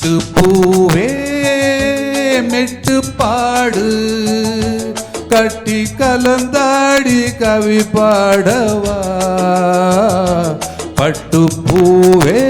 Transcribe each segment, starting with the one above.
மெட்டு பூவே மெட்டு பாடு கட்டி கலந்தாடி கவி பாடவா பட்டு பூவே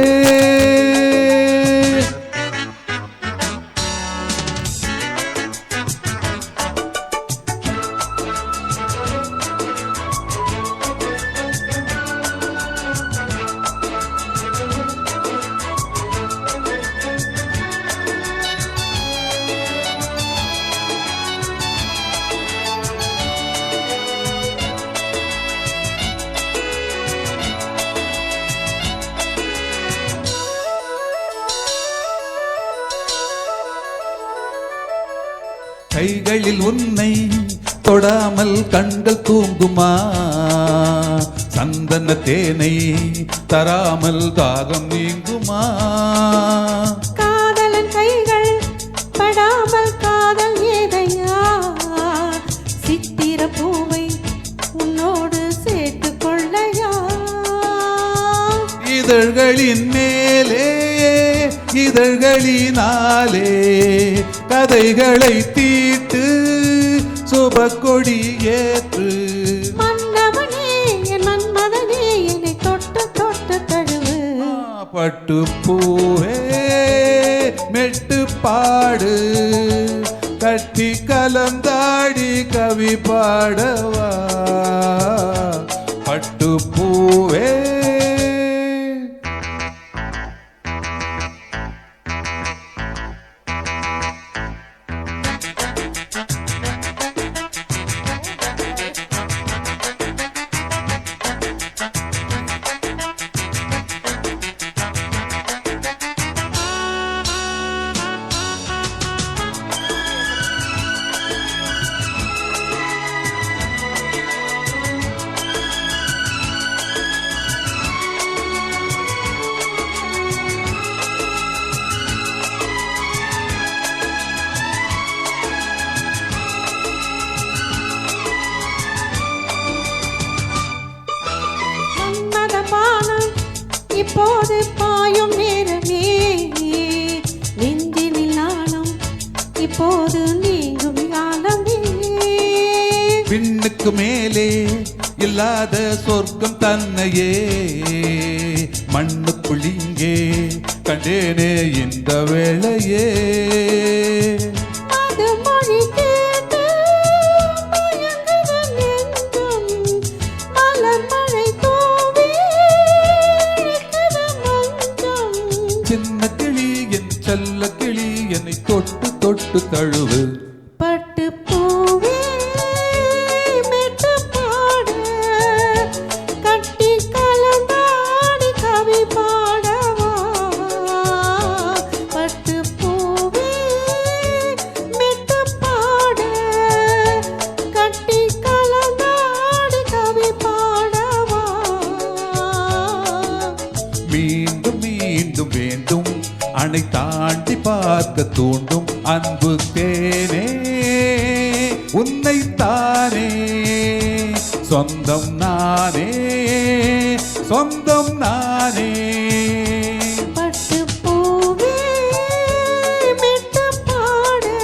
கைகளில் உன்னை தொடாமல் கண்கள் தூங்குமா சந்தன தேனை தராமல் தாகம் நீங்குமா காதலன் கைகள் படாமல் காதல் ஏதையா சித்திர பூவை உன்னோடு சேர்த்து கொள்ளையா இதழ்களின் மேலே இதழ்களினாலே கதைகளை தீட்டு சுபக்கொடி ஏற்று மன்னவனே என் மன்மதனே என்னை தொட்டு தொட்டு தழுவு பட்டு பூவே மெட்டு பாடு கட்டி கலந்தாடி கவி பாடவா பட்டு பூவே இப்போது பாயும் நேரமே நெஞ்சினில் நாணம் இப்போது நீங்கும் காலமே விண்ணுக்கு மேலே இல்லாத சொர்க்கம் தன்னையே மண்ணுக்குள் இங்கே கண்டேனே இந்த வேளையே அது மொழி கேட்டு மயங்குது நெஞ்சம் மலர் மழை தூவி சின்ன கிளி என் செல்ல கிளி என்னை தொட்டு தொட்டு தழுவு பட்டு பூவே மெட்டு பாடு கட்டி கலந்தாடி கவி பாடவா பட்டு பூவே மெட்டு பாடு கட்டி கலந்தாடி கவி பாடவா மீண்டும் மீண்டும் வேண்டும் அணை தாண்டி பார்க்க தூண்டும் அன்பு தேனே உன்னை தானே சொந்தம் நானே சொந்தம் நானே பட்டு பூவே மெட்டு பாடு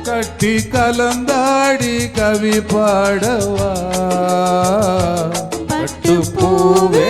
கட்டி கலந்தாடி கவி பாடவா பட்டு பூவே